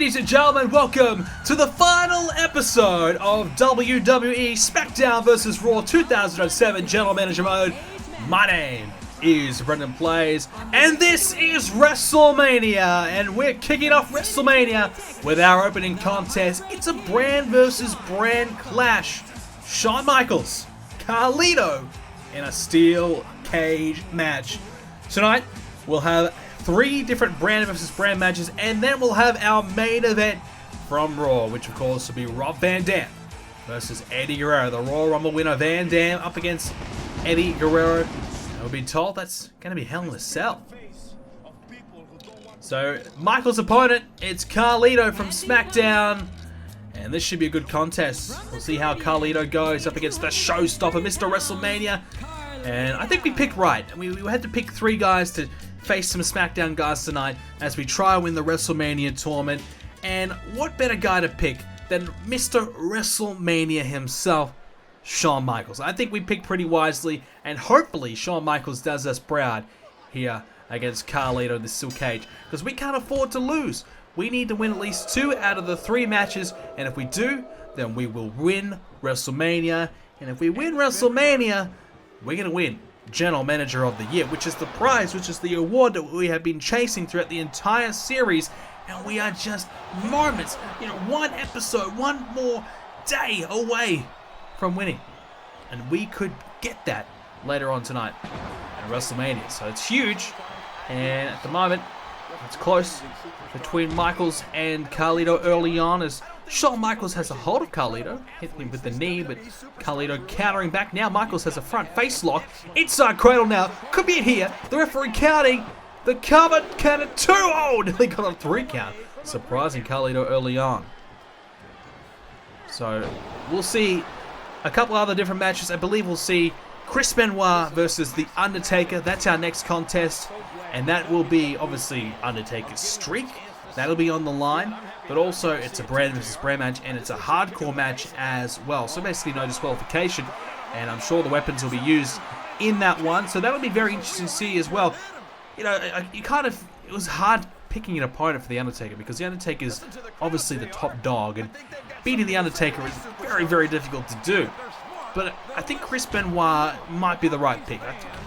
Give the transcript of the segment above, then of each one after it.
Ladies and gentlemen, welcome to the final episode of WWE Smackdown vs. Raw 2007 General Manager Mode. My name is BrendenPlayz, and this is Wrestlemania, and we're kicking off Wrestlemania with our opening contest. It's a brand versus brand clash. Shawn Michaels, Carlito, in a steel cage match. Tonight, we'll have 3 different brand versus brand matches, and then we'll have our main event from Raw, which of course will be Rob Van Dam versus Eddie Guerrero. The Royal Rumble winner Van Dam up against Eddie Guerrero. And we've been told that's going to be Hell in a Cell. So Michael's opponent, it's Carlito from Smackdown, and this should be a good contest. We'll see how Carlito goes up against the showstopper, Mr. WrestleMania. And I think we picked right. We had to pick 3 guys to face some Smackdown guys tonight as we try to win the WrestleMania tournament. And what better guy to pick than Mr. WrestleMania himself, Shawn Michaels. I think we picked pretty wisely, and hopefully Shawn Michaels does us proud here against Carlito in the steel cage, because we can't afford to lose. We need to win at least 2 out of the 3 matches, and if we do, then we will win WrestleMania. And if we win WrestleMania, we're going to win General Manager of the Year, which is the prize, which is the award that we have been chasing throughout the entire series, and we are just moments, one episode, one more day away from winning, and we could get that later on tonight at WrestleMania, so it's huge. And at the moment, it's close between Michaels and Carlito early on, as Shawn Michaels has a hold of Carlito, hitting him with the knee, but Carlito countering back. Now Michaels has a front face lock. Inside cradle now. Could be it here. The referee counting. The cover count of 2. Oh, nearly got a 3 count. Surprising Carlito early on. So we'll see a couple other different matches. I believe we'll see Chris Benoit versus The Undertaker. That's our next contest. And that will be, obviously, Undertaker's streak. That'll be on the line. But also, it's a brand versus brand match, and it's a hardcore match as well. So basically, no disqualification. And I'm sure the weapons will be used in that one. So that'll be very interesting to see as well. It was hard picking an opponent for The Undertaker, because The Undertaker is obviously the top dog. And beating The Undertaker is very, very difficult to do. But I think Chris Benoit might be the right pick.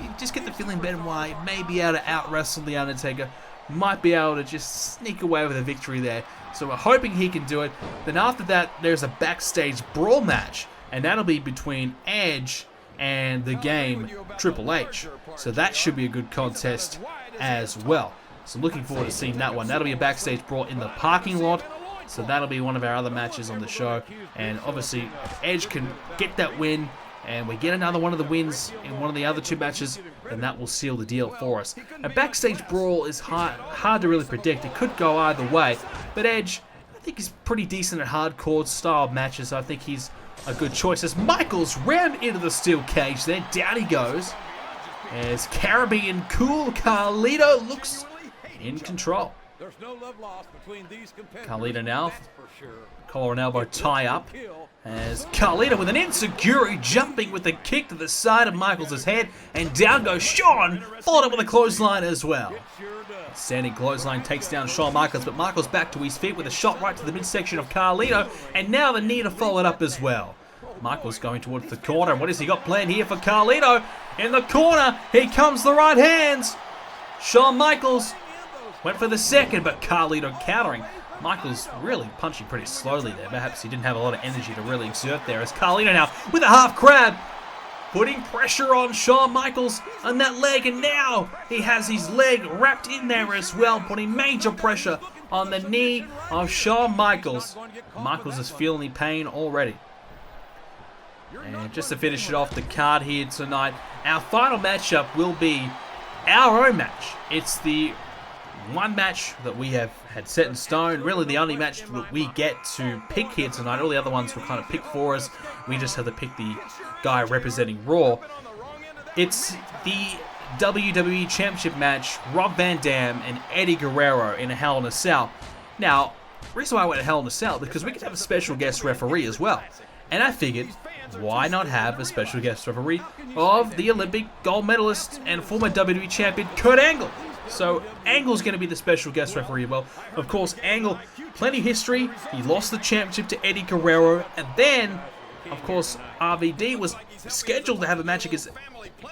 You just get the feeling Benoit may be able to out-wrestle The Undertaker. Might be able to just sneak away with a victory there. So we're hoping he can do it. Then after that, there's a backstage brawl match. And that'll be between Edge and the Game, Triple H. So that should be a good contest as well. So looking forward to seeing that one. That'll be a backstage brawl in the parking lot. So that'll be one of our other matches on the show. And obviously, Edge can get that win, and we get another one of the wins in one of the other 2 matches, and that will seal the deal for us. A backstage brawl is hard to really predict. It could go either way. But Edge, I think he's pretty decent at hardcore style matches. So I think he's a good choice. As Michaels rammed into the steel cage there, down he goes. As Caribbean cool Carlito looks in control. Carlito now, collar and elbow tie up, as Carlito with an enziguri jumping with a kick to the side of Michaels' head, and down goes Shawn, followed up with a clothesline as well. Standing clothesline takes down Shawn Michaels, but Michaels back to his feet with a shot right to the midsection of Carlito, and now the knee to follow it up as well. Michaels going towards the corner, and what has he got planned here for Carlito? In the corner, here comes the right hands. Shawn Michaels went for the second, but Carlito countering. Michaels really punching pretty slowly there. Perhaps he didn't have a lot of energy to really exert there. As Carlito now with a half crab, putting pressure on Shawn Michaels on that leg. And now he has his leg wrapped in there as well, putting major pressure on the knee of Shawn Michaels. Michaels is feeling the pain already. And just to finish it off the card here tonight, our final matchup will be our own match. It's the one match that we have had set in stone, really the only match that we get to pick here tonight. All the other ones were kind of picked for us. We just had to pick the guy representing Raw. It's the WWE Championship match, Rob Van Dam and Eddie Guerrero in a Hell in a Cell. Now, the reason why I went to Hell in a Cell is because we could have a special guest referee as well. And I figured, why not have a special guest referee of the Olympic gold medalist and former WWE champion Kurt Angle? So Angle's going to be the special guest referee. Well, of course, Angle, plenty of history. He lost the championship to Eddie Guerrero, and then, of course, RVD was scheduled to have a match against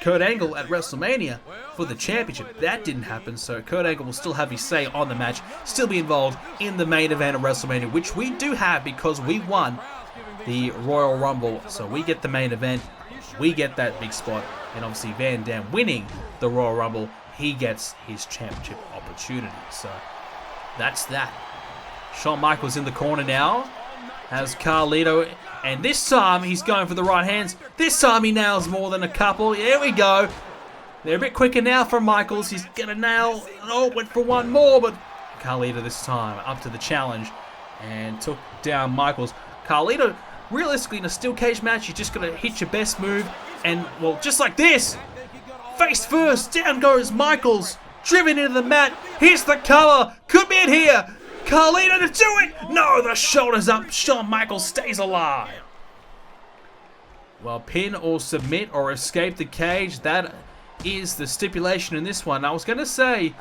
Kurt Angle at WrestleMania for the championship. That didn't happen, so Kurt Angle will still have his say on the match, still be involved in the main event of WrestleMania, which we do have because we won the Royal Rumble. So we get the main event, we get that big spot, and obviously Van Dam winning the Royal Rumble, he gets his championship opportunity. So that's that. Shawn Michaels in the corner now, has Carlito, and this time he's going for the right hands. This time he nails more than a couple. Here we go. They're a bit quicker now from Michaels. He's gonna nail. Oh, went for one more, but Carlito this time up to the challenge and took down Michaels. Carlito, realistically, in a steel cage match, you're just gonna hit your best move, and well, just like this, face first, down goes Michaels, driven into the mat. Here's the cover. Could be it here. Carlito to do it! No, the shoulders up. Shawn Michaels stays alive. Well, pin or submit or escape the cage. That is the stipulation in this one. I was going to say,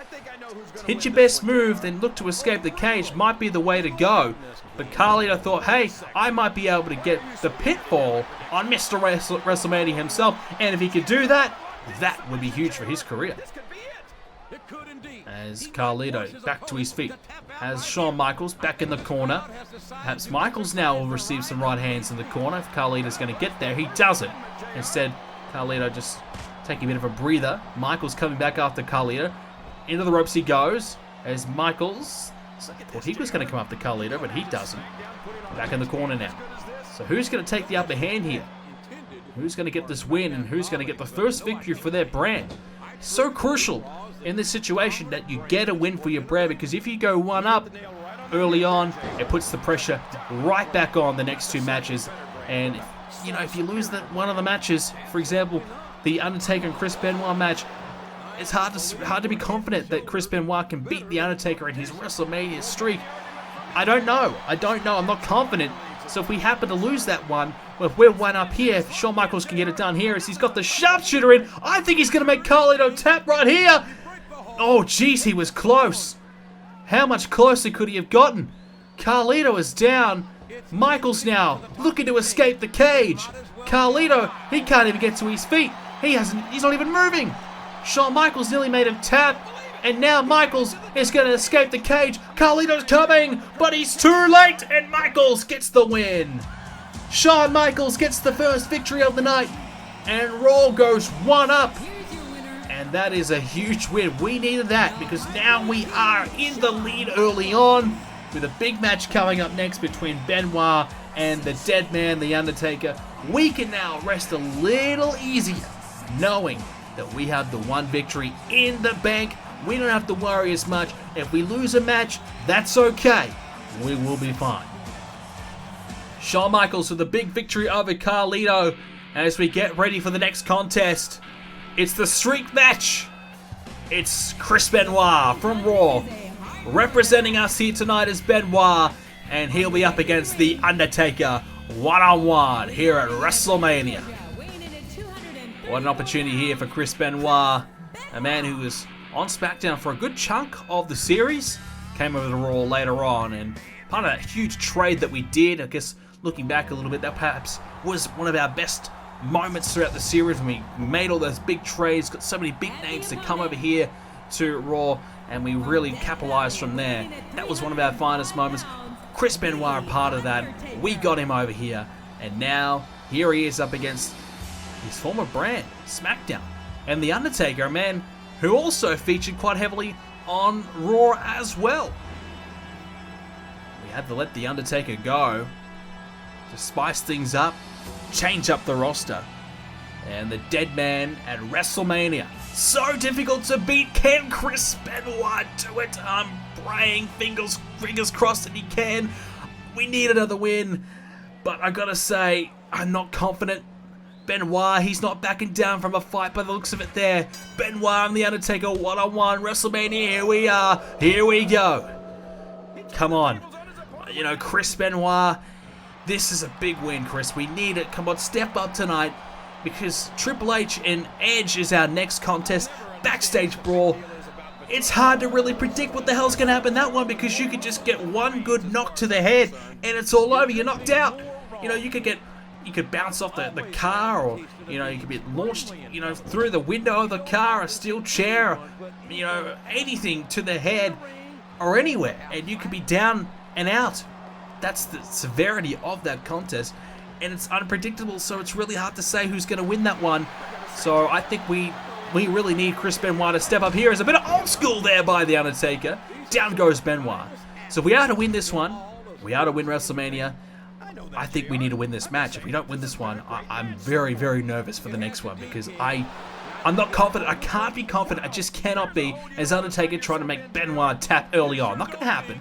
hit your best move, then look to escape the cage might be the way to go. But Carlito thought, hey, I might be able to get the pitfall on Mr. WrestleMania himself. And if he could do that, that would be huge for his career. As Carlito back to his feet, has Shawn Michaels back in the corner. Perhaps Michaels now will receive some right hands in the corner. If Carlito's going to get there, he doesn't. Instead, Carlito just taking a bit of a breather. Michaels coming back after Carlito. Into the ropes he goes, as Michaels thought he was going to come after Carlito, but he doesn't. Back in the corner now. So who's going to take the upper hand here? Who's going to get this win, and who's going to get the first victory for their brand? So crucial in this situation that you get a win for your brand, because if you go one up early on, it puts the pressure right back on the next two matches. And you know, if you lose one of the matches, for example, the Undertaker and Chris Benoit match, it's hard to be confident that Chris Benoit can beat the Undertaker in his WrestleMania streak. I don't know. I'm not confident. So if we happen to lose that one, well, if we're one up here, if Shawn Michaels can get it done here, as he's got the sharpshooter in, I think he's going to make Carlito tap right here. Oh, jeez, he was close. How much closer could he have gotten? Carlito is down. Michaels now looking to escape the cage. Carlito, he can't even get to his feet. He's not even moving. Shawn Michaels nearly made him tap, and now Michaels is going to escape the cage. Carlito's coming, but he's too late, and Michaels gets the win. Shawn Michaels gets the first victory of the night, and Raw goes one up. And that is a huge win. We needed that, because now we are in the lead early on, with a big match coming up next between Benoit and the dead man, The Undertaker. We can now rest a little easier, knowing that we have the one victory in the bank. We don't have to worry as much. If we lose a match, that's okay. We will be fine. Shawn Michaels with a big victory over Carlito. As we get ready for the next contest, it's the streak match. It's Chris Benoit from Raw. Representing us here tonight is Benoit, and he'll be up against The Undertaker one-on-one here at WrestleMania. What an opportunity here for Chris Benoit, a man who was on SmackDown for a good chunk of the series, came over to Raw later on, and part of that huge trade that we did, I guess looking back a little bit, that perhaps was one of our best moments throughout the series when we made all those big trades, got so many big names to come over here to Raw, and we really capitalized from there. That was one of our finest moments. Chris Benoit, a part of that. We got him over here, and now here he is up against his former brand, SmackDown, and The Undertaker, a man who also featured quite heavily on Raw as well. We had to let The Undertaker go to spice things up, change up the roster. And the dead man at WrestleMania. So difficult to beat. Can Chris Benoit do it? I'm praying, fingers crossed that he can. We need another win, but I gotta say, I'm not confident. Benoit, he's not backing down from a fight by the looks of it there. Benoit and The Undertaker one-on-one, WrestleMania, here we are, here we go. Come on. You know, Chris Benoit, this is a big win, Chris. We need it. Come on, step up tonight, because Triple H and Edge is our next contest. Backstage brawl. it's hard to really predict what the hell's going to happen in that one, because you could just get one good knock to the head and it's all over. You're knocked out. You know, you could bounce off the car, or, you know, you could be launched, you know, through the window of the car, a steel chair, you know, anything to the head or anywhere, and you could be down and out. That's the severity of that contest, and it's unpredictable, so it's really hard to say who's going to win that one. So I think we really need Chris Benoit to step up here. As a bit of old school there by The Undertaker. Down goes Benoit. So if we are to win this one, we are to win WrestleMania, I think we need to win this match. If we don't win this one, I'm very, very nervous for the next one, because I'm not confident. I can't be confident. I just cannot be, as Undertaker trying to make Benoit tap early on. Not going to happen.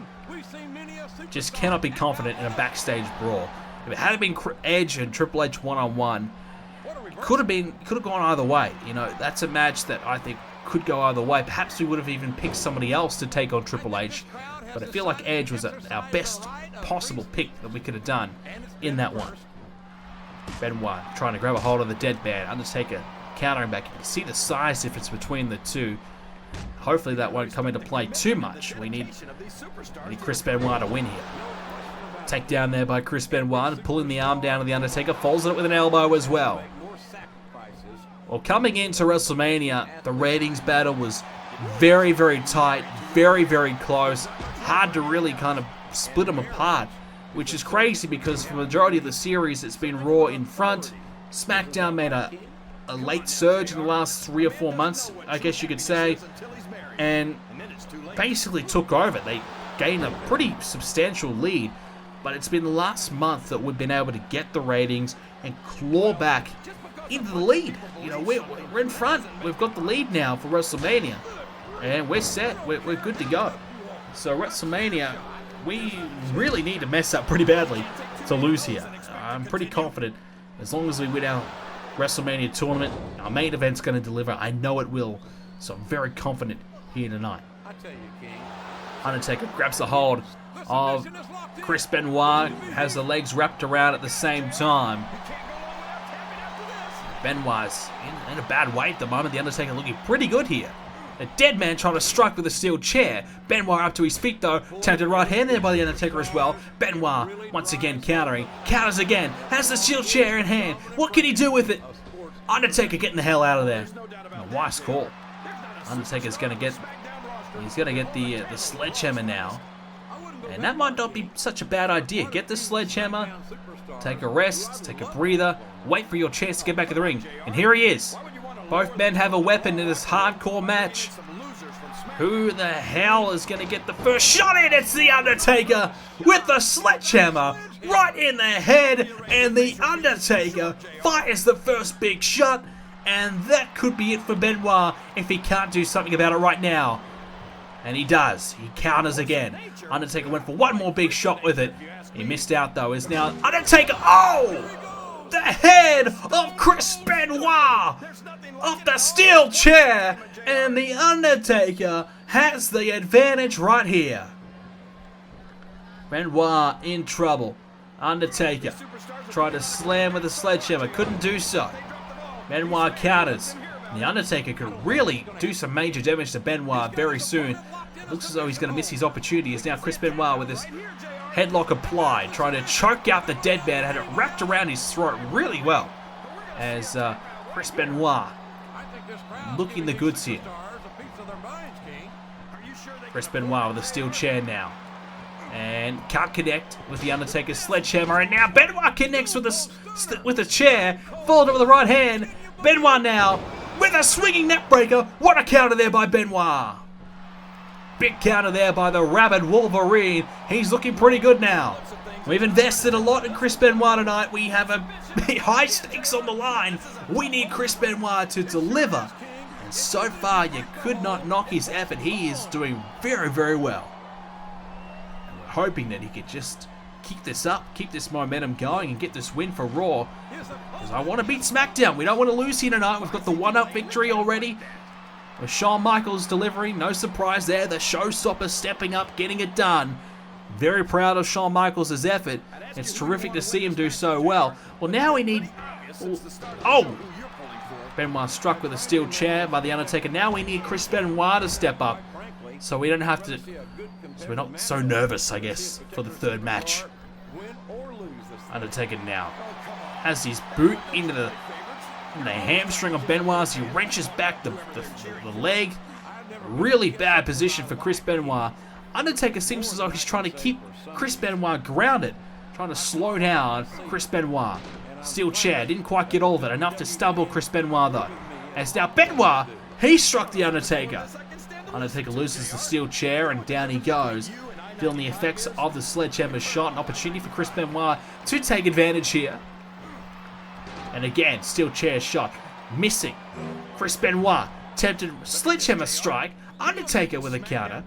Just cannot be confident in a backstage brawl. If it had been Edge and Triple H one-on-one, it could have gone either way. You know, that's a match that I think could go either way. Perhaps we would have even picked somebody else to take on Triple H, but I feel like Edge was our best possible pick that we could have done in that one. Benoit trying to grab a hold of the dead man. Undertaker countering back. You can see the size difference between the two. Hopefully that won't come into play too much. We need Chris Benoit to win here. Take down there by Chris Benoit, pulling the arm down of the Undertaker, folds it with an elbow as well. Well, coming into WrestleMania, the ratings battle was very, very tight, very, very close. Hard to really kind of split them apart, which is crazy because for the majority of the series, it's been Raw in front. SmackDown made a late surge in the last 3 or 4 months, I guess you could say, and basically took over. They gained a pretty substantial lead, but it's been the last month that we've been able to get the ratings and claw back into the lead. You know, we're in front. We've got the lead now for WrestleMania, and we're set. We're good to go. So WrestleMania, we really need to mess up pretty badly to lose here. I'm pretty confident as long as we win our WrestleMania tournament, our main event's going to deliver. I know it will. So I'm very confident here tonight. Undertaker grabs a hold of Chris Benoit, has the legs wrapped around at the same time. Benoit's in a bad way at the moment. The Undertaker looking pretty good here. The dead man trying to strike with a steel chair. Benoit up to his feet though. Tempted right hand there by the Undertaker as well. Benoit once again countering. Counters again. Has the steel chair in hand. What can he do with it? Undertaker getting the hell out of there. A wise call. Undertaker's going to get... He's going to get the sledgehammer now. And that might not be such a bad idea. Get the sledgehammer. Take a rest. Take a breather. Wait for your chance to get back in the ring. And here he is. Both men have a weapon in this hardcore match. Who the hell is going to get the first shot in? It's The Undertaker with the sledgehammer right in the head. And The Undertaker fires the first big shot. And that could be it for Benoit if he can't do something about it right now. And he does. He counters again. Undertaker went for one more big shot with it. He missed out though. Is now Undertaker. Oh! The head of Chris Benoit off the steel chair, and The Undertaker has the advantage right here. Benoit in trouble. Undertaker tried to slam with a sledgehammer, couldn't do so. Benoit counters. The Undertaker could really do some major damage to Benoit very soon. It looks as though he's going to miss his opportunity. It's now Chris Benoit with this headlock applied, trying to choke out the dead man. Had it wrapped around his throat really well. As Chris Benoit looking the goods here. Chris Benoit with a steel chair now. And can't connect with the Undertaker's sledgehammer. And now Benoit connects with a chair. Followed up with the right hand. Benoit now with a swinging neckbreaker. What a counter there by Benoit. Big counter there by the rabid Wolverine. He's looking pretty good now. We've invested a lot in Chris Benoit tonight. We have a high stakes on the line. We need Chris Benoit to deliver. And so far, you could not knock his effort. He is doing very, very well. And we're hoping that he could just keep this up, keep this momentum going, and get this win for Raw. Because I want to beat SmackDown. We don't want to lose here tonight. We've got the one-up victory already. With Shawn Michaels delivering, no surprise there. The showstopper stepping up, getting it done. Very proud of Shawn Michaels' effort. It's terrific to see him do so well. Well, now we need Oh! Benoit struck with a steel chair by the Undertaker. Now we need Chris Benoit to step up, so we don't have to. So we're not so nervous, I guess, for the third match. Undertaker now has his boot into the hamstring of Benoit as he wrenches back the leg. Really bad position for Chris Benoit. Undertaker seems as though he's trying to keep Chris Benoit grounded, trying to slow down Chris Benoit. Steel chair, didn't quite get all of it, enough to stumble Chris Benoit though. As now Benoit, he struck the Undertaker. Undertaker loses the steel chair and down he goes. Feeling the effects of the sledgehammer shot, an opportunity for Chris Benoit to take advantage here. And again, steel chair shot, missing. Chris Benoit, tempted sledgehammer strike, Undertaker with a counter.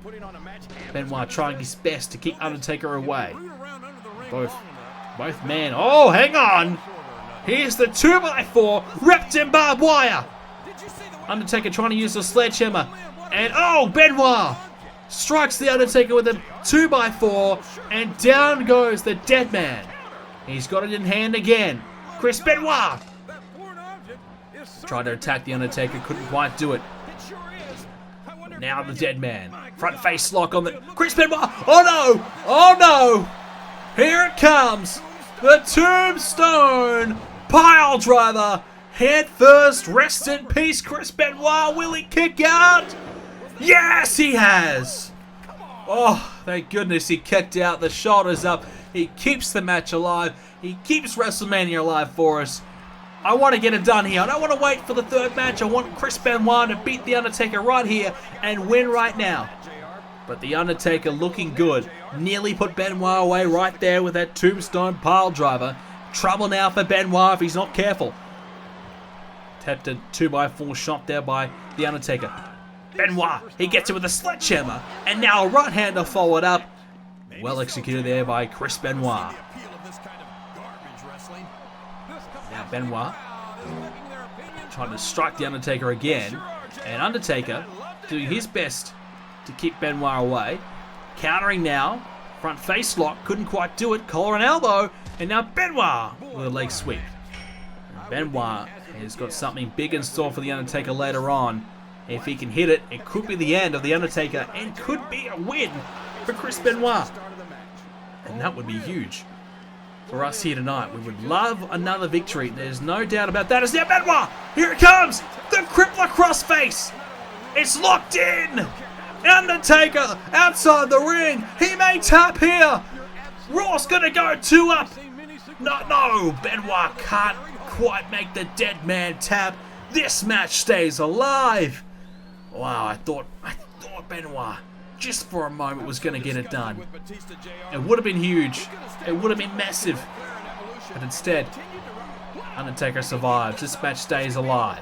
Benoit trying his best to keep Undertaker away. Both men, oh hang on! Here's the 2x4 wrapped in barbed wire. Undertaker trying to use the sledgehammer. And oh, Benoit strikes the Undertaker with a 2x4. And down goes the dead man. He's got it in hand again. Chris Benoit tried to attack the Undertaker, couldn't quite do it. Now the dead man. Front face lock on the Chris Benoit. Oh no! Oh no! Here it comes. The Tombstone Pile Driver. Head first. Rest in peace, Chris Benoit. Will he kick out? Yes, he has. Oh, thank goodness he kicked out. The shoulders up. He keeps the match alive. He keeps WrestleMania alive for us. I want to get it done here. I don't want to wait for the third match. I want Chris Benoit to beat The Undertaker right here and win right now. But The Undertaker looking good. Nearly put Benoit away right there with that Tombstone Pile Driver. Trouble now for Benoit if he's not careful. Tapped a 2x4 shot there by The Undertaker. Benoit, he gets it with a sledgehammer. And now a right hander followed up. Well executed there by Chris Benoit. Now Benoit trying to strike The Undertaker again. And Undertaker doing his best to keep Benoit away. Countering now. Front face lock. Couldn't quite do it. Collar and elbow. And now Benoit with a leg sweep. And Benoit has got something big in store for The Undertaker later on. If he can hit it, it could be the end of The Undertaker. And could be a win for Chris Benoit. And that would be huge for us here tonight. We would love another victory. There's no doubt about that. It's now Benoit. Here it comes. The crippler crossface. It's locked in. Undertaker outside the ring. He may tap here. Raw's going to go 2 up. No. Benoit can't quite make the dead man tap. This match stays alive. Wow, I thought Benoit just for a moment was going to get it done. It would have been huge. It would have been massive. But instead, Undertaker survives. This match stays alive.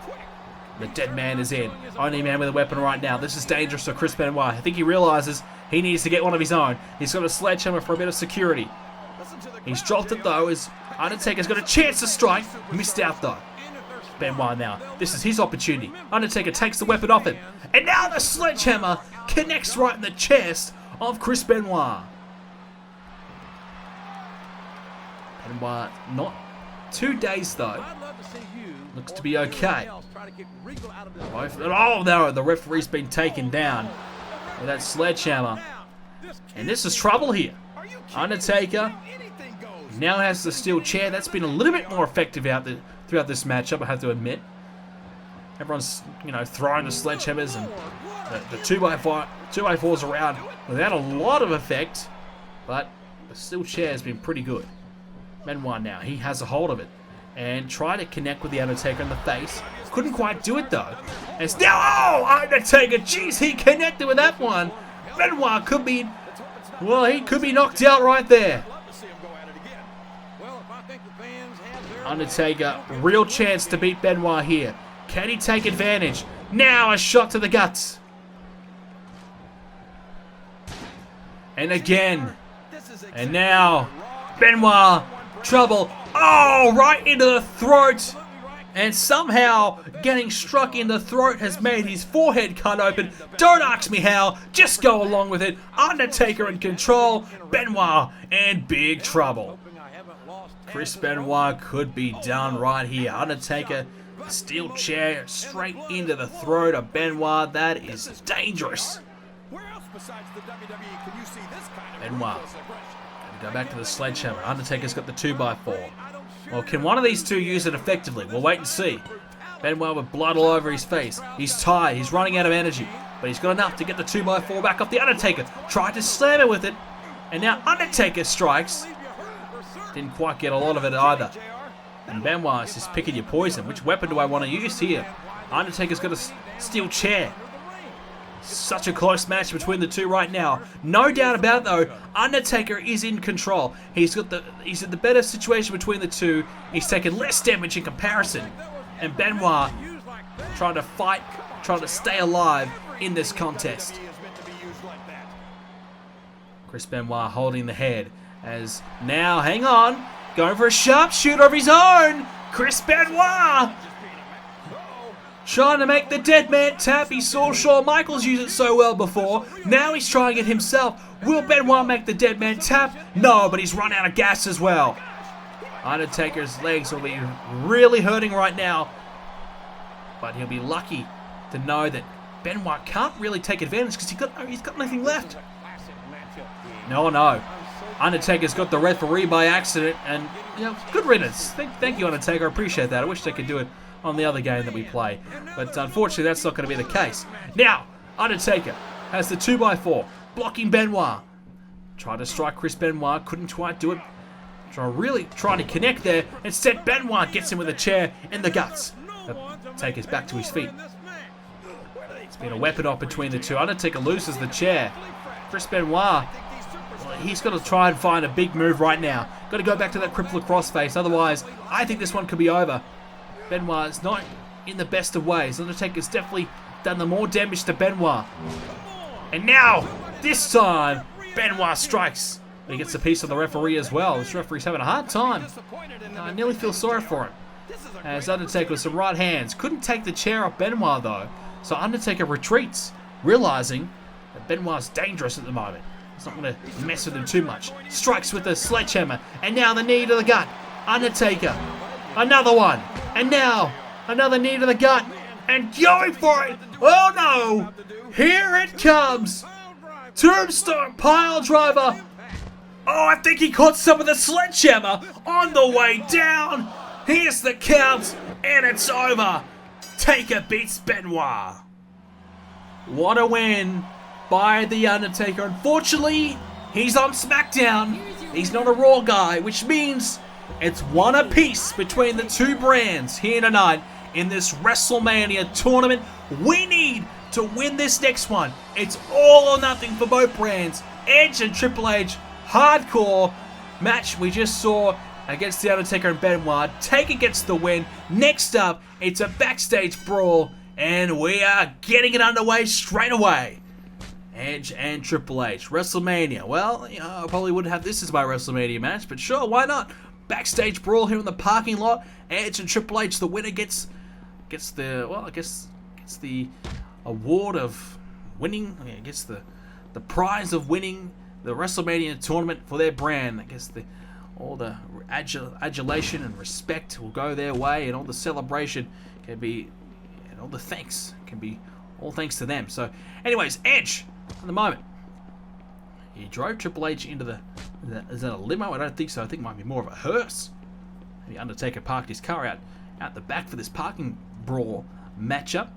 The dead man is in. Only man with a weapon right now. This is dangerous for Chris Benoit. I think he realizes he needs to get one of his own. He's got a sledgehammer for a bit of security. He's dropped it though as Undertaker's got a chance to strike. Missed out though. Benoit now. This is his opportunity. Undertaker takes the weapon off him. And now the sledgehammer connects right in the chest of Chris Benoit. Benoit not 2 days though. Looks to be okay. Oh no, the referee's been taken down with that sledgehammer. And this is trouble here. Undertaker now has the steel chair. That's been a little bit more effective throughout this matchup, I have to admit. Everyone's, throwing the sledgehammers and the 2x4s around without a lot of effect. But the steel chair has been pretty good. Benoit now, he has a hold of it. And try to connect with the Undertaker in the face. Couldn't quite do it though. And it's now, oh, Undertaker, jeez, he connected with that one. Benoit could be, well, he could be knocked out right there. Undertaker, real chance to beat Benoit here. Can he take advantage? Now a shot to the guts. And again. And now, Benoit, trouble. Oh, right into the throat. And somehow getting struck in the throat has made his forehead cut open. Don't ask me how. Just go along with it. Undertaker in control. Benoit in big trouble. Chris Benoit could be done right here. Undertaker, steel chair straight into the throat of Benoit. That is dangerous. Benoit. Go back to the sledgehammer. Undertaker's got the 2x4. Well, can one of these two use it effectively? We'll wait and see. Benoit with blood all over his face. He's tired. He's running out of energy. But he's got enough to get the 2x4 back off the Undertaker. Tried to slam it with it. And now Undertaker strikes. Didn't quite get a lot of it either. And Benoit is just picking your poison. Which weapon do I want to use here? Undertaker's got a steel chair. Such a close match between the two right now. No doubt about it though, Undertaker is in control. He's in the better situation between the two. He's taken less damage in comparison. And Benoit trying to fight, trying to stay alive in this contest. Chris Benoit holding the head as now, hang on, going for a sharpshooter of his own. Chris Benoit trying to make the dead man tap. He saw Shawn Michaels use it so well before. Now he's trying it himself. Will Benoit make the dead man tap? No, but he's run out of gas as well. Undertaker's legs will be really hurting right now. But he'll be lucky to know that Benoit can't really take advantage because he's got nothing left. No. Undertaker's got the referee by accident, and good riddance. Thank you, Undertaker. I appreciate that. I wish they could do it on the other game that we play, but unfortunately that's not going to be the case. Now Undertaker has the 2x4 blocking Benoit. Tried to strike Chris Benoit, couldn't quite do it. Trying to connect there. Instead Benoit gets him with a chair in the guts. Undertaker's back to his feet. It's been a weapon off between the two. Undertaker loses the chair. Chris Benoit, he's got to try and find a big move right now. Got to go back to that crippler crossface, otherwise I think this one could be over. Benoit is not in the best of ways. Undertaker's definitely done the more damage to Benoit. And now, this time, Benoit strikes. But he gets a piece of the referee as well. This referee's having a hard time. I nearly feel sorry for him. As Undertaker with some right hands. Couldn't take the chair off Benoit though. So Undertaker retreats, realizing that Benoit's dangerous at the moment. He's not going to mess with him too much. Strikes with the sledgehammer. And now the knee to the gut. Undertaker. Another one. And now, another knee to the gut. And going for it. Oh no. Here it comes. Tombstone pile driver. Oh, I think he caught some of the sledgehammer on the way down. Here's the count. And it's over. Taker beats Benoit. What a win by The Undertaker. Unfortunately, he's on Smackdown. He's not a Raw guy, which means it's one apiece between the two brands here tonight in this WrestleMania tournament. We need to win this next one. It's all or nothing for both brands. Edge and Triple H, hardcore match we just saw against The Undertaker and Benoit. Taker gets the win. Next up, it's a backstage brawl, and we are getting it underway straight away. Edge and Triple H. WrestleMania. Well, I probably wouldn't have this as my WrestleMania match, but sure, why not? Backstage brawl here in the parking lot. Edge and Triple H. The winner gets the award of winning. Gets the prize of winning the WrestleMania tournament for their brand. I guess all the adulation and respect will go their way, and all the celebration can be, and all the thanks can be all thanks to them. So, anyways, Edge at the moment. He drove Triple H into is that a limo? I don't think so. I think it might be more of a hearse. The Undertaker parked his car out the back for this parking brawl matchup.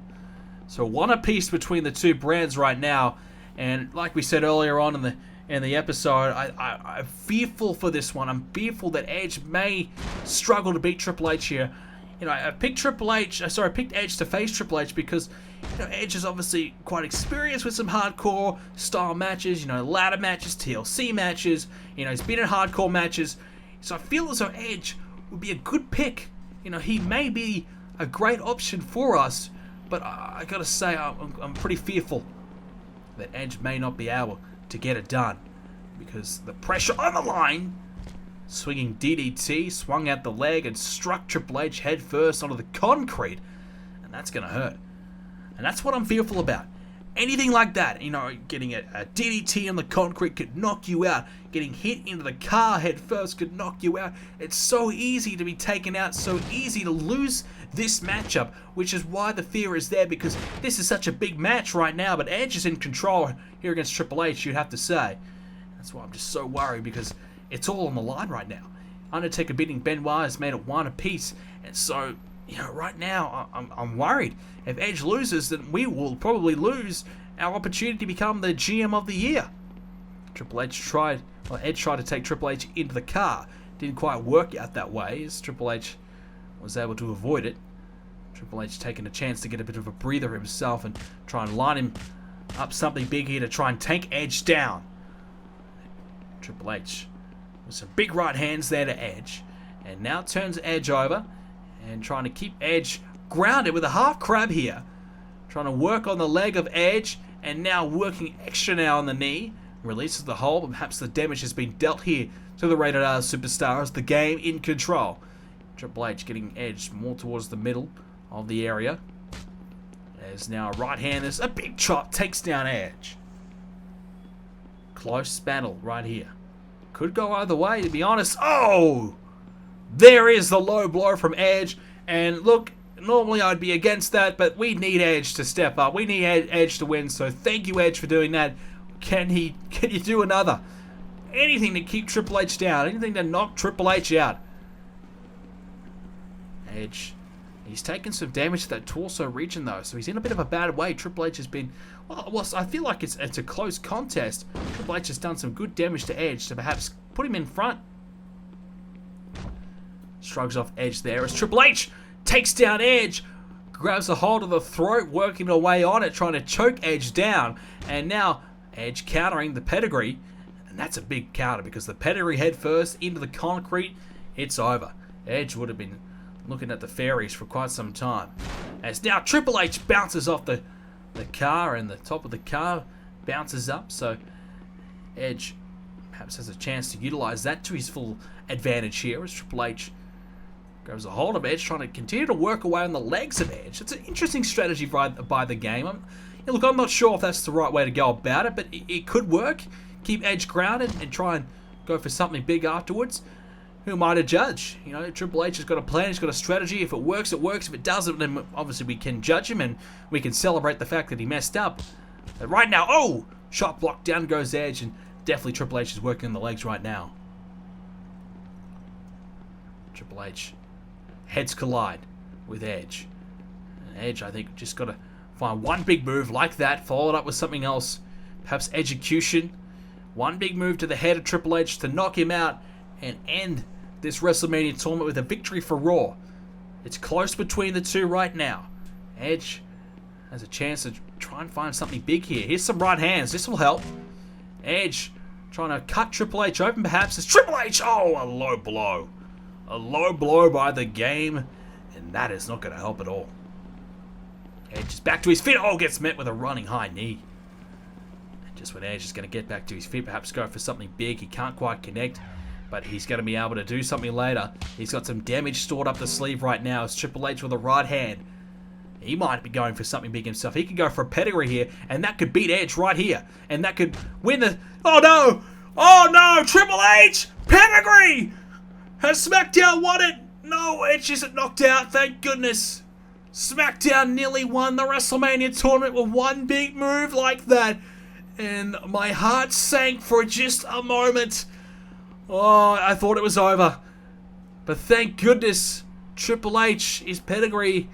So one apiece between the two brands right now. And like we said earlier on in the episode, I'm fearful for this one. I'm fearful that Edge may struggle to beat Triple H here. I picked Edge to face Triple H because Edge is obviously quite experienced with some hardcore style matches, ladder matches, TLC matches. He's been in hardcore matches. So I feel as though Edge would be a good pick. He may be a great option for us, but I gotta say, I'm pretty fearful that Edge may not be able to get it done because the pressure on the line. Swinging DDT, swung out the leg and struck Triple H head first onto the concrete, and that's gonna hurt. And that's what I'm fearful about. Anything like that, you know, getting a DDT on the concrete could knock you out. Getting hit into the car head first could knock you out. It's so easy to be taken out, so easy to lose this matchup, which is why the fear is there, because this is such a big match right now, but Edge is in control here against Triple H, you'd have to say. That's why I'm just so worried, because it's all on the line right now. Undertaker beating Benoit has made it 1 apiece, and so, you know, right now I'm worried. If Edge loses, then we will probably lose our opportunity to become the GM of the year. Edge tried to take Triple H into the car. Didn't quite work out that way, as Triple H was able to avoid it. Triple H taking a chance to get a bit of a breather himself and try and line him up something big here to try and take Edge down. Triple H with some big right hands there to Edge, and now turns Edge over and trying to keep Edge grounded with a half crab here. Trying to work on the leg of Edge, and now working extra now on the knee. Releases the hold, but perhaps the damage has been dealt here to the Rated R Superstars. The Game in control. Triple H getting Edge more towards the middle of the area. There's now a right hand. There's a big chop. Takes down Edge. Close battle right here. Could go either way, to be honest. Oh! There is the low blow from Edge. And look, normally I'd be against that, but we need Edge to step up. We need Edge to win, so thank you, Edge, for doing that. Can you do another? Anything to keep Triple H down. Anything to knock Triple H out. Edge. He's taken some damage to that torso region, though, so he's in a bit of a bad way. Triple H has been... Well, I feel like it's a close contest. Triple H has done some good damage to Edge to perhaps put him in front. Shrugs off Edge there as Triple H takes down Edge. Grabs a hold of the throat, working away on it, trying to choke Edge down. And now Edge countering the pedigree. And that's a big counter, because the pedigree head first into the concrete. It's over. Edge would have been looking at the fairies for quite some time. As now Triple H bounces off the car, and the top of the car bounces up. So Edge perhaps has a chance to utilize that to his full advantage here, as Triple H grabs a hold of Edge, trying to continue to work away on the legs of Edge. It's an interesting strategy by the Game. Look, I'm not sure if that's the right way to go about it, but it could work. Keep Edge grounded and try and go for something big afterwards. Who am I to judge? You know, Triple H has got a plan, he's got a strategy. If it works, it works. If it doesn't, then obviously we can judge him and we can celebrate the fact that he messed up. But right now, oh! Shot blocked, down goes Edge, and definitely Triple H is working on the legs right now. Triple H. Heads collide with Edge. And Edge, I think, just got to find one big move like that, followed up with something else. Perhaps execution. One big move to the head of Triple H to knock him out and end this WrestleMania tournament with a victory for Raw. It's close between the two right now. Edge has a chance to try and find something big here. Here's some right hands. This will help. Edge trying to cut Triple H open perhaps. It's Triple H. Oh, a low blow. A low blow by the Game. And that is not going to help at all. Edge is back to his feet. Oh, gets met with a running high knee. And just when Edge is going to get back to his feet, perhaps go for something big. He can't quite connect. But he's going to be able to do something later. He's got some damage stored up the sleeve right now. It's Triple H with a right hand. He might be going for something big himself. He could go for a pedigree here, and that could beat Edge right here. And that could win the... Oh, no! Oh, no! Triple H! Pedigree! Has SmackDown won it? No, Edge isn't knocked out. Thank goodness. SmackDown nearly won the WrestleMania tournament with one big move like that. And my heart sank for just a moment. Oh, I thought it was over. But thank goodness Triple H, his pedigree,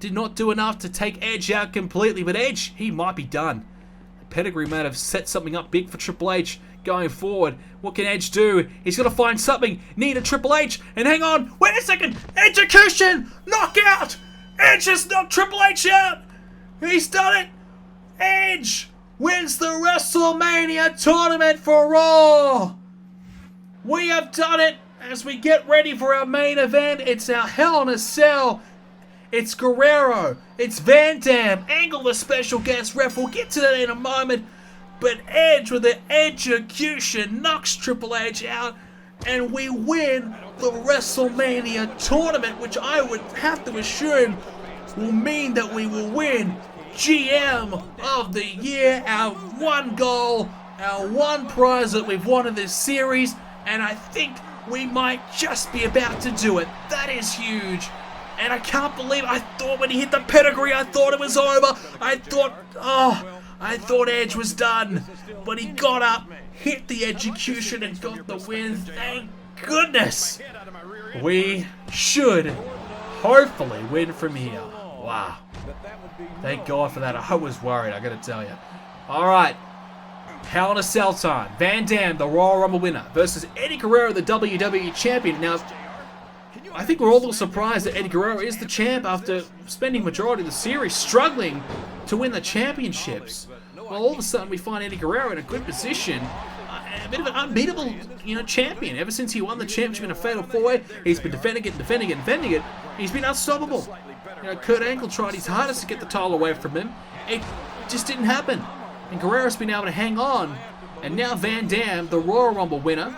did not do enough to take Edge out completely. But Edge, he might be done. The pedigree might have set something up big for Triple H going forward. What can Edge do? He's got to find something. Need a Triple H. And hang on. Wait a second. Execution. Knockout. Edge has knocked Triple H out. He's done it. Edge wins the WrestleMania tournament for Raw. We have done it as we get ready for our main event. It's our Hell in a Cell. It's Guerrero. It's Van Dam. Angle, the special guest ref. We'll get to that in a moment. But Edge with the execution knocks Triple H out. And we win the WrestleMania tournament, which I would have to assume will mean that we will win GM of the year, our one goal, our one prize that we've won in this series, and I think we might just be about to do it. That is huge. And I can't believe, I thought when he hit the pedigree, I thought it was over. I thought Edge was done. But he got up, hit the execution, and got the win. Thank goodness. We should hopefully win from here. Wow. Thank God for that. I was worried, I gotta tell you. Alright. Hell in a Cell time. Van Dam, the Royal Rumble winner, versus Eddie Guerrero, the WWE Champion. Now, I think we're all a little surprised that Eddie Guerrero is the champ after spending majority of the series struggling to win the championships. Well, all of a sudden we find Eddie Guerrero in a good position. A bit of an unbeatable, champion. Ever since he won the championship in a Fatal 4-Way, he's been defending it. He's been unstoppable. Kurt Angle tried his hardest to get the title away from him. It just didn't happen. And Guerrero's been able to hang on. And now Van Dam, the Royal Rumble winner.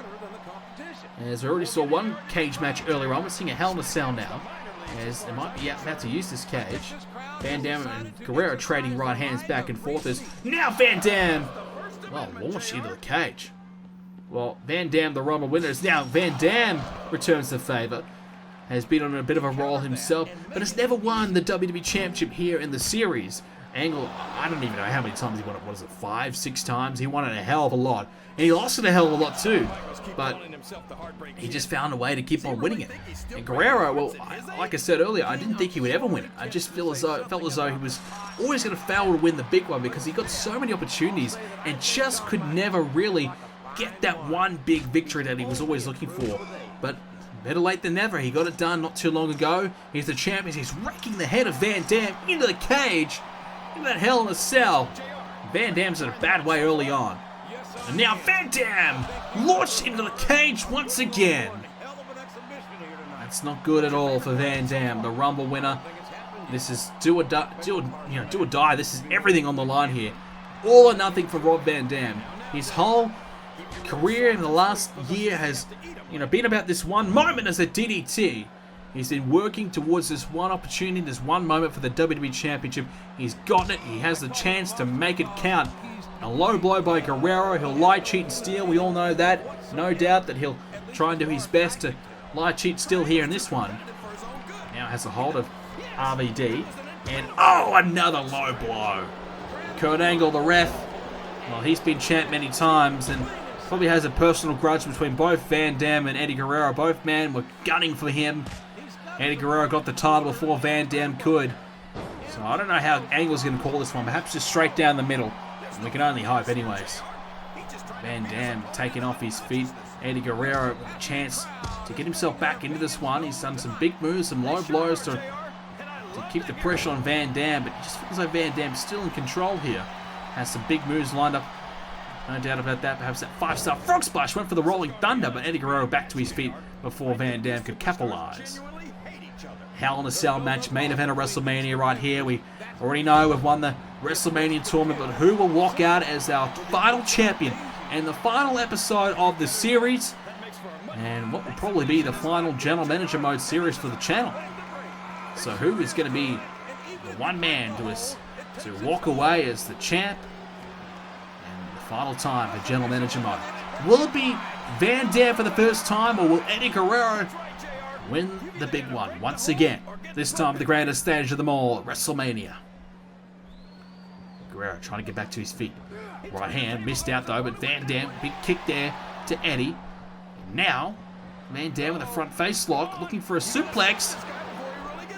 As we already saw one cage match earlier on, we're seeing a Hell in a Cell now. As they might be about to use this cage. Van Dam and Guerrero trading right hands back and forth as now Van Dam, launched into the cage. Well, Van Dam, the Rumble winner, is now Van Dam returns the favor. Has been on a bit of a roll himself, but has never won the WWE Championship here in the series. Angle, I don't even know how many times he won it. What is it, 5, 6 times? He won it a hell of a lot. And he lost it a hell of a lot too. But he just found a way to keep on winning it. And Guerrero, like I said earlier, I didn't think he would ever win it. I just felt as though he was always going to fail to win the big one because he got so many opportunities and just could never really get that one big victory that he was always looking for. But better late than never. He got it done not too long ago. He's the champion. He's raking the head of Van Dam into the cage. Into that Hell in a Cell. Van Dam's in a bad way early on. And now Van Dam launched into the cage once again. That's not good at all for Van Dam, the Rumble winner. This is do or die. This is everything on the line here. All or nothing for Rob Van Dam. His whole career in the last year has been about this one moment as a DDT. He's been working towards this one opportunity, this one moment for the WWE Championship. He's gotten it. He has the chance to make it count. A low blow by Guerrero. He'll lie, cheat, and steal. We all know that. No doubt that he'll try and do his best to lie, cheat, steal here in this one. Now has a hold of RVD. And, another low blow. Kurt Angle, the ref. Well, he's been champ many times and probably has a personal grudge between both Van Dam and Eddie Guerrero. Both men were gunning for him. Eddie Guerrero got the title before Van Dam could. So I don't know how Angle's going to call this one. Perhaps just straight down the middle. We can only hope anyways. Van Dam taking off his feet. Eddie Guerrero with a chance to get himself back into this one. He's done some big moves, some low blows to keep the pressure on Van Dam. But it just feels like Van Dam's still in control here. Has some big moves lined up. No doubt about that. Perhaps that 5-star frog splash went for the Rolling Thunder. But Eddie Guerrero back to his feet before Van Dam could capitalize. Hell in a Cell match, main event of WrestleMania right here. We already know we've won the WrestleMania tournament, but who will walk out as our final champion and the final episode of the series, and what will probably be the final General Manager Mode series for the channel. So who is going to be the one man to walk away as the champ and the final time for General Manager Mode? Will it be Van Dam for the first time, or will Eddie Guerrero win the big one once again? This time the grandest stage of them all, WrestleMania. Guerrero trying to get back to his feet. Right hand missed out though, but Van Dam, big kick there to Eddie. And now Van Dam with a front face lock, looking for a suplex.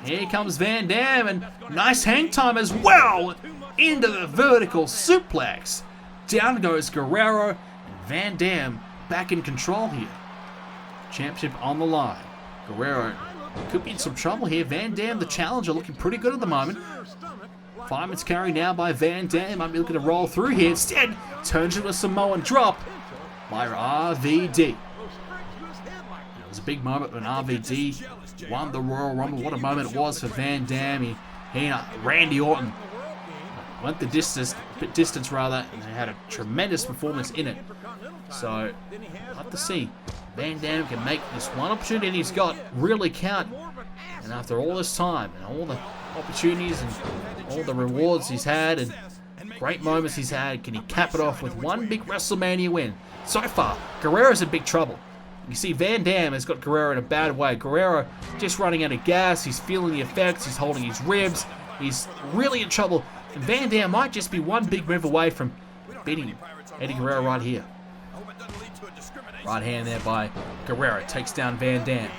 Here comes Van Dam, and nice hang time as well into the vertical suplex. Down goes Guerrero, and Van Dam back in control here. Championship on the line. Guerrero could be in some trouble here. Van Dam, the challenger, looking pretty good at the moment. Fireman's carry now by Van Dam. Might be looking to roll through here. Instead, turns into a Samoan drop by RVD. It was a big moment when RVD won the Royal Rumble. What a moment it was for Van Dam. He and Randy Orton went the distance, and they had a tremendous performance in it. So, I'd like to see Van Dam can make this one opportunity he's got really count. And after all this time and opportunities and all the rewards he's had and great moments he's had. Can he cap it off with one big WrestleMania win? So far, Guerrero's in big trouble. You see Van Dam has got Guerrero in a bad way. Guerrero just running out of gas. He's feeling the effects. He's holding his ribs. He's really in trouble. And Van Dam might just be one big move away from beating Eddie Guerrero right here. Right hand there by Guerrero. Takes down Van Dam.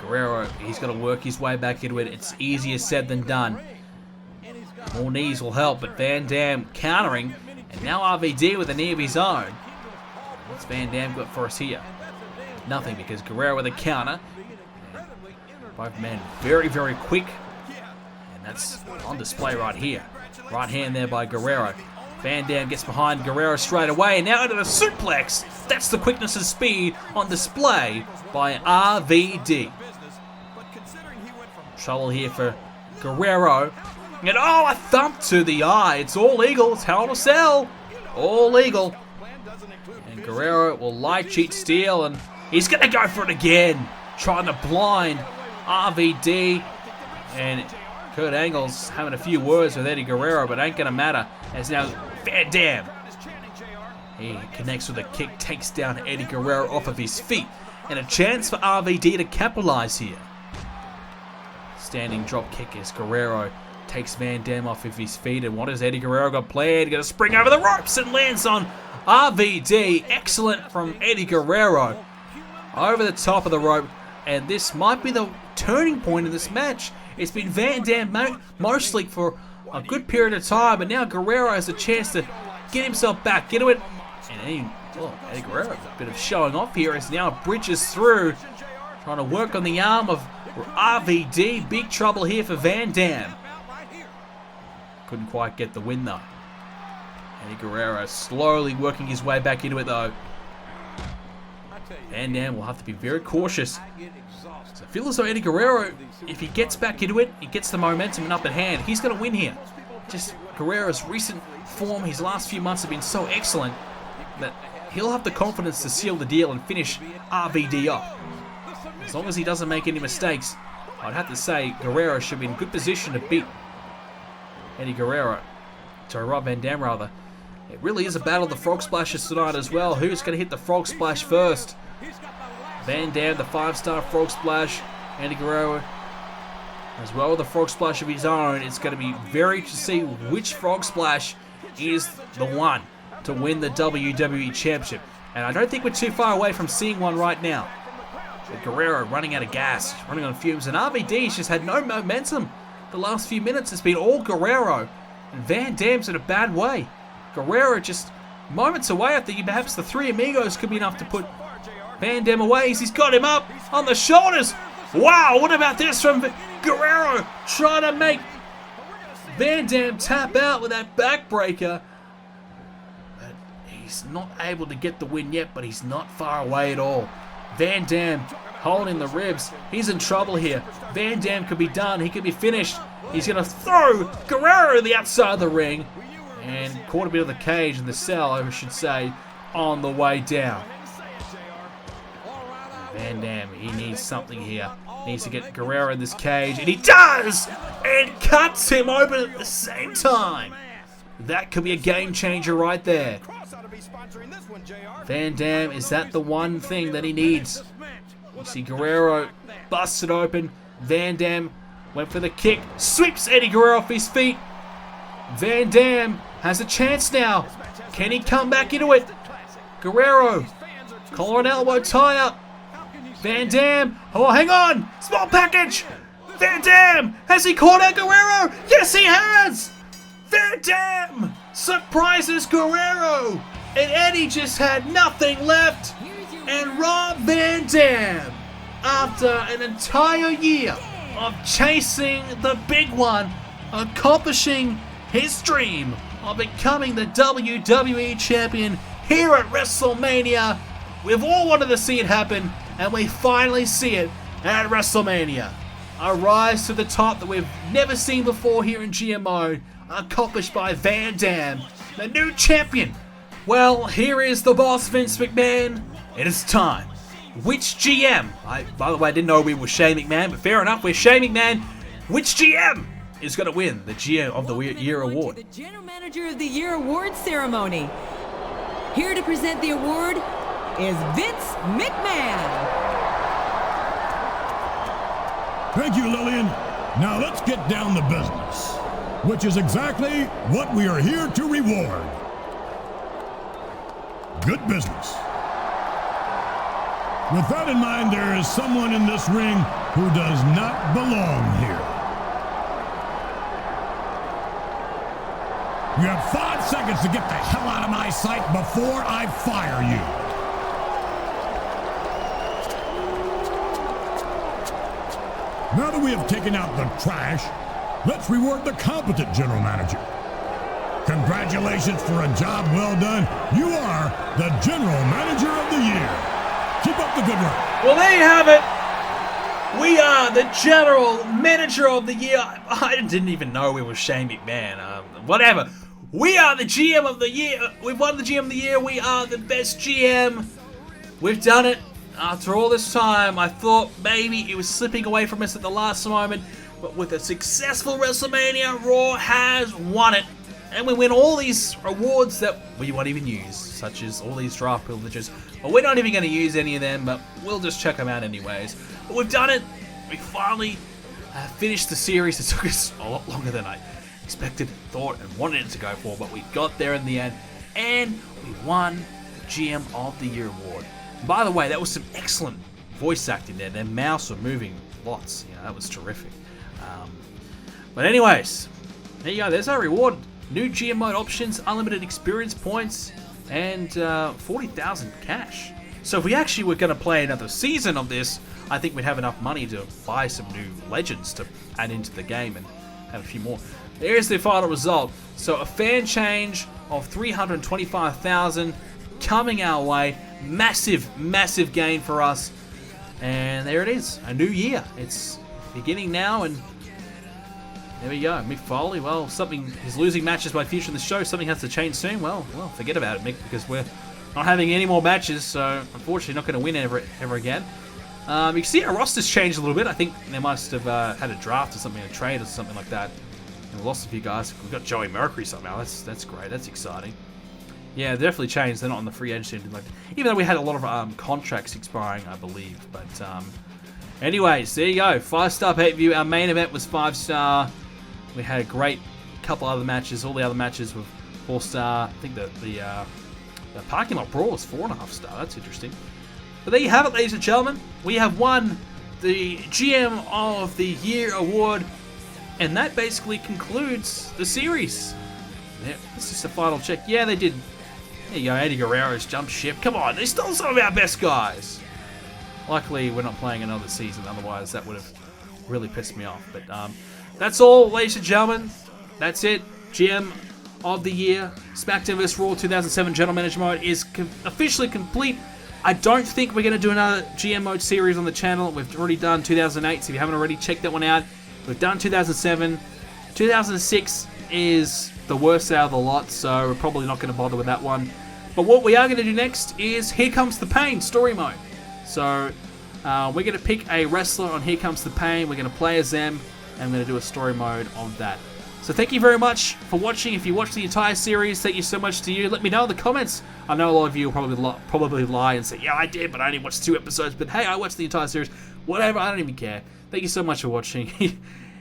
Guerrero, he's got to work his way back into it. It's easier said than done. More knees will help, but Van Dam countering. And now RVD with a knee of his own. What's Van Dam got for us here? Nothing, because Guerrero with a counter. Both men very, very quick. And that's on display right here. Right hand there by Guerrero. Van Dam gets behind Guerrero straight away. And now into the suplex. That's the quickness and speed on display by RVD. Trouble here for Guerrero. And oh, a thump to the eye. It's all legal. It's Hell in a Cell. All legal. And Guerrero will lie, cheat, steal, and he's going to go for it again. Trying to blind RVD. And Kurt Angle's having a few words with Eddie Guerrero, but ain't going to matter. As now Van Dam. He connects with a kick, takes down Eddie Guerrero off of his feet. And a chance for RVD to capitalize here. Standing drop kick as Guerrero takes Van Dam off of his feet. And what has Eddie Guerrero got planned? Going to spring over the ropes and lands on RVD. Excellent from Eddie Guerrero. Over the top of the rope. And this might be the turning point in this match. It's been Van Dam mostly for a good period of time. But now Guerrero has a chance to get himself back into it. And Eddie Guerrero, a bit of showing off here as now bridges through. Trying to work on the arm of RVD. Big trouble here for Van Dam. Couldn't quite get the win though. Eddie Guerrero slowly working his way back into it though. Van Dam will have to be very cautious. So I feel as though Eddie Guerrero, if he gets back into it, he gets the momentum and upper hand, he's going to win here. Just Guerrero's recent form, his last few months have been so excellent that he'll have the confidence to seal the deal and finish RVD off. As long as he doesn't make any mistakes, I'd have to say Guerrero should be in good position to beat Eddie Guerrero. Sorry, Rob Van Dam rather. It really is a battle of the frog splashes tonight as well. Who's going to hit the frog splash first? Van Dam, the 5-star frog splash. Eddie Guerrero as well with the frog splash of his own. It's going to be very to see which frog splash is the one to win the WWE Championship. And I don't think we're too far away from seeing one right now. But Guerrero running out of gas, running on fumes, and RVD's just had no momentum. The last few minutes has been all Guerrero, and Van Dam's in a bad way. Guerrero just moments away. I think perhaps the Three Amigos could be enough to put Van Dam away. He's got him up on the shoulders. Wow, what about this from Guerrero? Trying to make Van Dam tap out with that backbreaker. But he's not able to get the win yet, but he's not far away at all. Van Dam holding the ribs. He's in trouble here. Van Dam could be done. He could be finished. He's going to throw Guerrero to the outside of the ring. And caught a bit of the cage in the cell, I should say, on the way down. Van Dam, he needs something here. Needs to get Guerrero in this cage. And he does! And cuts him open at the same time. That could be a game changer right there. Van Dam, is that the one thing that he needs? You see Guerrero busts it open. Van Dam went for the kick. Sweeps Eddie Guerrero off his feet. Van Dam has a chance now. Can he come back into it? Guerrero. Collar and elbow tie up. Van Dam. Oh, hang on. Small package. Van Dam. Has he caught out Guerrero? Yes, he has. Van Dam surprises Guerrero. And Eddie just had nothing left. And Rob Van Dam, after an entire year of chasing the big one, accomplishing his dream of becoming the WWE Champion here at WrestleMania. We've all wanted to see it happen, and we finally see it at WrestleMania. A rise to the top that we've never seen before here in GMO, accomplished by Van Dam, the new champion. Well, here is the boss, Vince McMahon. It is time. Which GM? By the way, I didn't know we were Shane McMahon, but fair enough, we're Shane McMahon. which GM is going to win the GM of the Year award. The General Manager of the Year award ceremony. Here to present the award is Vince McMahon. Thank you, Lillian. Now let's get down to business, which is exactly what we are here to reward. Good business. With that in mind, there is someone in this ring who does not belong here. You have 5 seconds to get the hell out of my sight before I fire you. Now that we have taken out the trash, let's reward the competent general manager. Congratulations for a job well done. You are the General Manager of the Year. Keep up the good work. Well, there you have it. We are the General Manager of the Year. I didn't even know it was Shane McMahon. Whatever. We are the GM of the Year. We've won the GM of the Year. We are the best GM. We've done it. After all this time, I thought maybe it was slipping away from us at the last moment, but with a successful WrestleMania, Raw has won it. And we win all these awards that we won't even use, such as all these draft privileges. But we're not even going to use any of them, but we'll just check them out anyways. But we've done it. We finally finished the series. It took us a lot longer than I expected, thought, and wanted it to go for, but we got there in the end. And we won the GM of the Year award. By the way, that was some excellent voice acting there. Their mouths were moving lots. You know, that was terrific. But anyways, there you go. There's our reward. New GM mode options, unlimited experience points, and 40,000 cash. So if we actually were going to play another season of this, I think we'd have enough money to buy some new legends to add into the game and have a few more. There's the final result. So a fan change of 325,000 coming our way. Massive, massive gain for us. And there it is. A new year. It's beginning now, and there we go. Mick Foley, well, he's losing matches by future in the show. Something has to change soon. Well, forget about it, Mick, because we're not having any more matches, so unfortunately not going to win ever again. You can see our roster's changed a little bit. I think they must have had a draft or something, a trade or something like that. And we lost a few guys. We've got Joey Mercury somehow. That's great. That's exciting. Yeah, they definitely changed. They're not on the free agent team. Even though we had a lot of contracts expiring, I believe. But anyways, there you go. 5-star pay-per-view. Our main event was 5-star. We had a great couple other matches. All the other matches were 4-star. I think the parking lot brawl was 4.5-star. That's interesting. But there you have it, ladies and gentlemen. We have won the GM of the Year award. And that basically concludes the series. Yeah, this is the final check. Yeah, they did. There you go, Eddie Guerrero's jumped ship. Come on, they stole some of our best guys. Luckily, we're not playing another season. Otherwise, that would have really pissed me off. But that's all, ladies and gentlemen. That's it. GM of the Year, SmackDown vs. Raw 2007 General Manager mode is officially complete. I don't think we're going to do another GM mode series on the channel. We've already done 2008, so if you haven't already, check that one out. We've done 2007. 2006 is the worst out of the lot, so we're probably not going to bother with that one. But what we are going to do next is Here Comes the Pain story mode. So we're going to pick a wrestler on Here Comes the Pain. We're going to play as them, and we're going to do a story mode of that. So thank you very much for watching. If you watched the entire series, thank you so much to you. Let me know in the comments. I know a lot of you will probably lie and say, yeah, I did, but I only watched 2 episodes. But hey, I watched the entire series. Whatever, I don't even care. Thank you so much for watching.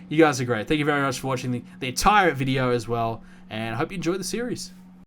You guys are great. Thank you very much for watching the entire video as well. And I hope you enjoyed the series.